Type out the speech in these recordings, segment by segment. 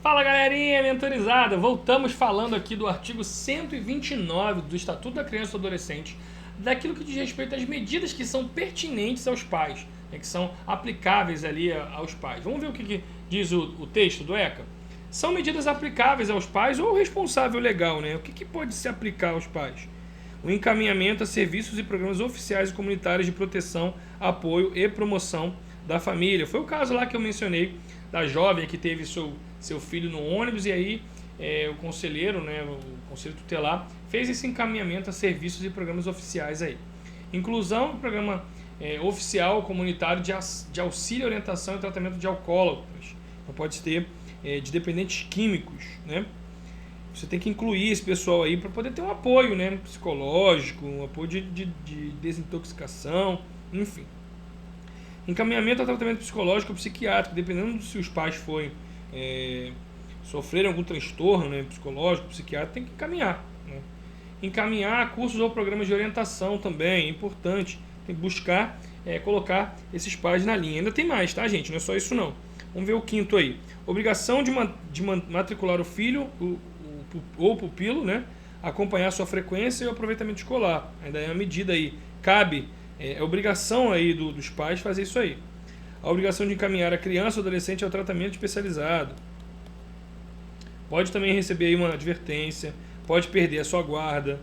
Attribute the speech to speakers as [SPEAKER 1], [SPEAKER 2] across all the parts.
[SPEAKER 1] Fala galerinha mentorizada, voltamos falando aqui do artigo 129 do Estatuto da Criança e do Adolescente, daquilo que diz respeito às medidas que são pertinentes aos pais, né, que são aplicáveis ali aos pais. Vamos ver o que diz o texto do ECA? São medidas aplicáveis aos pais ou ao responsável legal, né? O que pode se aplicar aos pais? O encaminhamento a serviços e programas oficiais e comunitários de proteção, apoio e promoção da família. Foi o caso lá que eu mencionei da jovem que teve seu filho no ônibus e aí o conselheiro, né, o conselho tutelar, fez esse encaminhamento a serviços e programas oficiais aí. Inclusão no programa oficial comunitário de auxílio, orientação e tratamento de alcoólatras. Então pode ter de dependentes químicos, né? Você tem que incluir esse pessoal aí para poder ter um apoio, né, psicológico, um apoio de desintoxicação, enfim. Encaminhamento a tratamento psicológico ou psiquiátrico, dependendo se os pais sofreram algum transtorno, né, psicológico, psiquiátrico, tem que encaminhar, né? Encaminhar cursos ou programas de orientação também, é importante. Tem que buscar colocar esses pais na linha. Ainda tem mais, tá, gente? Não é só isso não. Vamos ver o quinto aí. Obrigação de matricular o filho ou pupilo, né? Acompanhar sua frequência e o aproveitamento escolar. Ainda é uma medida aí. Cabe, é obrigação aí dos pais fazer isso aí. A obrigação de encaminhar a criança ou adolescente ao tratamento especializado. Pode também receber aí uma advertência, pode perder a sua guarda,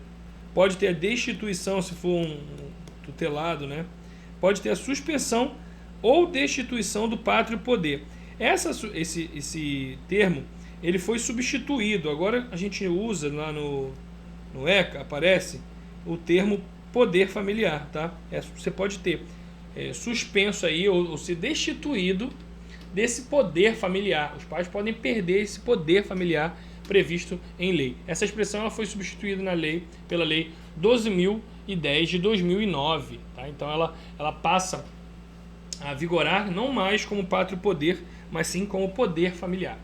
[SPEAKER 1] pode ter a destituição se for um tutelado, né? Pode ter a suspensão ou destituição do pátrio poder. Esse termo ele foi substituído. Agora a gente usa lá no ECA, aparece o termo poder familiar, tá? Você pode ter suspenso aí ou ser destituído desse poder familiar. Os pais podem perder esse poder familiar previsto em lei. Essa expressão ela foi substituída pela lei 12.010 de 2009, tá? Então ela passa a vigorar não mais como pátrio poder, mas sim como poder familiar.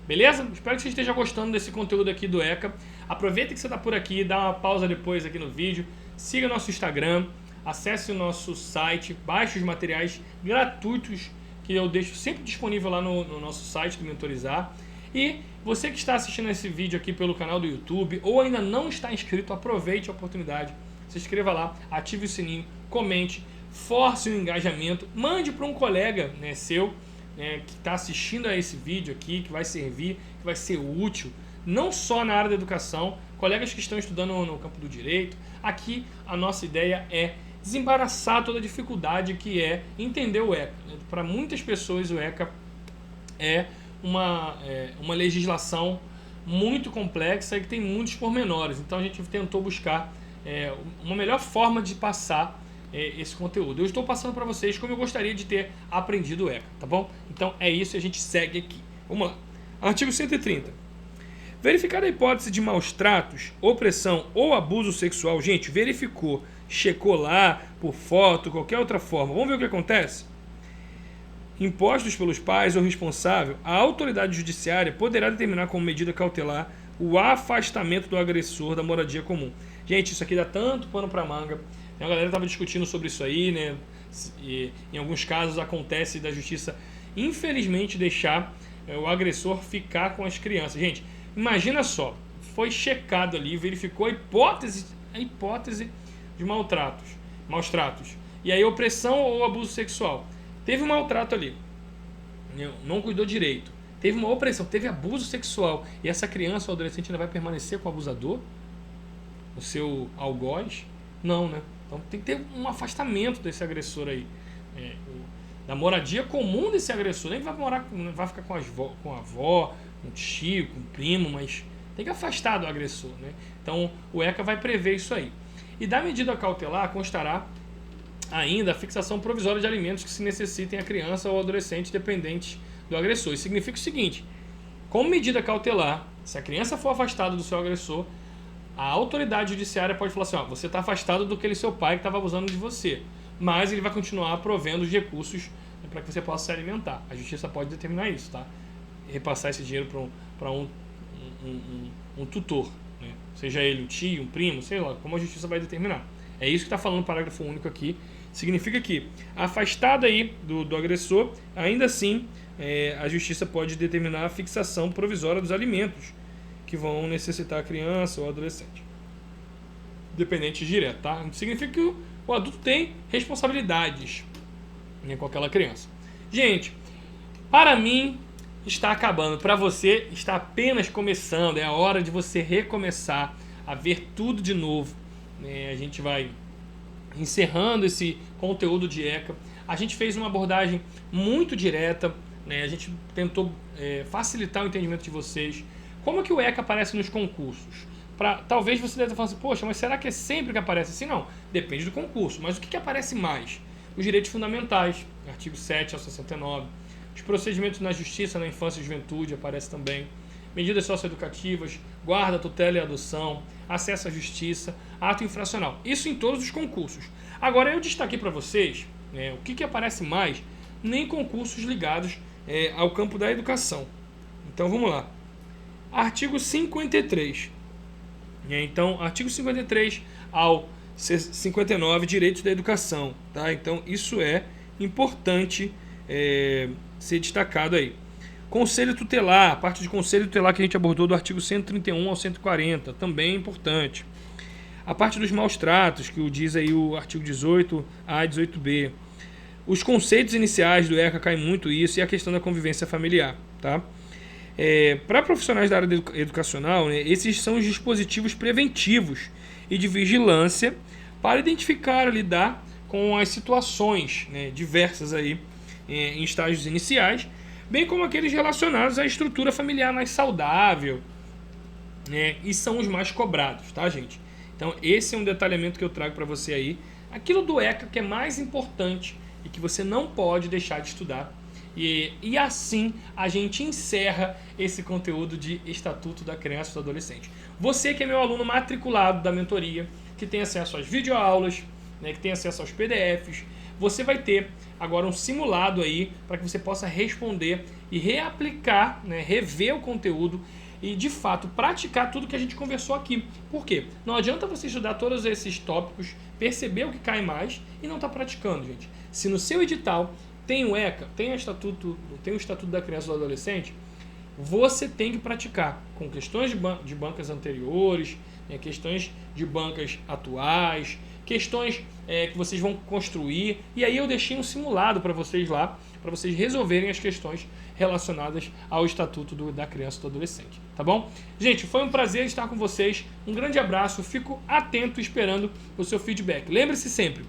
[SPEAKER 1] Beleza? Espero que você esteja gostando desse conteúdo aqui do ECA. Aproveita que você está por aqui, dá uma pausa depois aqui no vídeo, siga nosso Instagram, acesse o nosso site, baixe os materiais gratuitos que eu deixo sempre disponível lá no nosso site do Mentorizar. E você que está assistindo esse vídeo aqui pelo canal do YouTube ou ainda não está inscrito, aproveite a oportunidade, se inscreva lá, ative o sininho, comente, force o engajamento, mande para um colega, né, seu, que está assistindo a esse vídeo aqui, que vai servir, que vai ser útil, não só na área da educação, colegas que estão estudando no campo do direito. Aqui a nossa ideia é desembaraçar toda a dificuldade que é entender o ECA. Para muitas pessoas o ECA é uma legislação muito complexa e que tem muitos pormenores. Então a gente tentou buscar uma melhor forma de passar esse conteúdo. Eu estou passando para vocês como eu gostaria de ter aprendido o ECA, tá bom? Então é isso, a gente segue aqui. Vamos lá. Artigo 130. Verificar a hipótese de maus tratos, opressão ou abuso sexual. Gente, verificou, checou lá, por foto, qualquer outra forma. Vamos ver o que acontece? Impostos pelos pais ou responsável, a autoridade judiciária poderá determinar como medida cautelar o afastamento do agressor da moradia comum. Gente, isso aqui dá tanto pano para manga. A galera estava discutindo sobre isso aí, né? E, em alguns casos acontece da justiça, infelizmente, deixar o agressor ficar com as crianças. Gente, imagina só, foi checado ali, verificou a hipótese de maus tratos. E aí opressão ou abuso sexual. Teve um maltrato ali, não cuidou direito. Teve uma opressão, teve abuso sexual. E essa criança ou adolescente ainda vai permanecer com o abusador? O seu algoz? Não, né? Então tem que ter um afastamento desse agressor aí. Da moradia comum desse agressor. Nem vai morar, não vai ficar com a avó, com o tio, com o primo, mas tem que afastar do agressor, né? Então o ECA vai prever isso aí. E da medida cautelar constará ainda a fixação provisória de alimentos que se necessitem a criança ou adolescente dependente do agressor. Isso significa o seguinte: como medida cautelar, se a criança for afastada do seu agressor, a autoridade judiciária pode falar assim: ó, você está afastado do aquele seu pai que estava abusando de você, mas ele vai continuar provendo os recursos para que você possa se alimentar. A justiça pode determinar isso, tá? Repassar esse dinheiro para um tutor, né? Seja ele um tio, um primo, sei lá, como a justiça vai determinar. É isso que está falando o parágrafo único aqui. Significa que, afastado aí do agressor, ainda assim, a justiça pode determinar a fixação provisória dos alimentos que vão necessitar a criança ou adolescente. Dependente direto, tá? Significa que o adulto tem responsabilidades, né, com aquela criança. Gente, para mim está acabando, para você está apenas começando, é a hora de você recomeçar a ver tudo de novo, né? A gente vai encerrando esse conteúdo de ECA. A gente fez uma abordagem muito direta, né? A gente tentou facilitar o entendimento de vocês. Como é que o ECA aparece nos concursos? Talvez você deve estar falando assim, poxa, mas será que é sempre que aparece assim? Não, depende do concurso. Mas o que aparece mais? Os direitos fundamentais, artigo 7 ao 69. Os procedimentos na justiça, na infância e juventude aparece também. Medidas socioeducativas, guarda, tutela e adoção, acesso à justiça, ato infracional. Isso em todos os concursos. Agora, eu destaquei para vocês o que aparece mais em concursos ligados ao campo da educação. Então, vamos lá. Artigo 53. Então, artigo 53 ao 59, direitos da educação. Tá? Então, isso é importante ser destacado aí. Conselho tutelar, a parte de conselho tutelar que a gente abordou do artigo 131 ao 140, também é importante. A parte dos maus tratos, que diz aí o artigo 18A e 18B. Os conceitos iniciais do ECA caem muito isso, e a questão da convivência familiar. Tá? Para profissionais da área educacional, né, esses são os dispositivos preventivos e de vigilância para identificar e lidar com as situações, né, diversas aí, em estágios iniciais, bem como aqueles relacionados à estrutura familiar mais saudável, né, e são os mais cobrados, tá, gente? Então, esse é um detalhamento que eu trago para você aí. Aquilo do ECA que é mais importante e que você não pode deixar de estudar. E assim a gente encerra esse conteúdo de Estatuto da Criança e do Adolescente. Você que é meu aluno matriculado da mentoria, que tem acesso às videoaulas, né, que tem acesso aos PDFs, você vai ter agora um simulado aí para que você possa responder e reaplicar, né, rever o conteúdo e, de fato, praticar tudo que a gente conversou aqui. Por quê? Não adianta você estudar todos esses tópicos, perceber o que cai mais e não estar praticando, gente. Se no seu edital tem o ECA, tem o Estatuto da Criança e do Adolescente, você tem que praticar com questões de bancas anteriores, né, questões de bancas atuais, questões que vocês vão construir. E aí eu deixei um simulado para vocês lá, para vocês resolverem as questões relacionadas ao Estatuto da Criança e do Adolescente. Tá bom? Gente, foi um prazer estar com vocês. Um grande abraço. Fico atento esperando o seu feedback. Lembre-se sempre,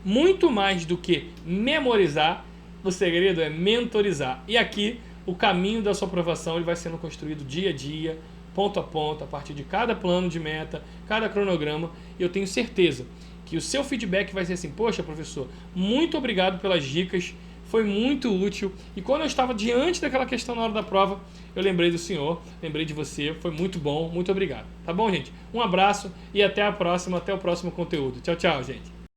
[SPEAKER 1] muito mais do que memorizar, o segredo é mentorizar. E aqui, o caminho da sua aprovação ele vai sendo construído dia a dia, ponto a ponto, a partir de cada plano de meta, cada cronograma. E eu tenho certeza que o seu feedback vai ser assim, poxa, professor, muito obrigado pelas dicas, foi muito útil. E quando eu estava diante daquela questão na hora da prova, eu lembrei do senhor, lembrei de você, foi muito bom, muito obrigado. Tá bom, gente? Um abraço e até a próxima, até o próximo conteúdo. Tchau, tchau, gente.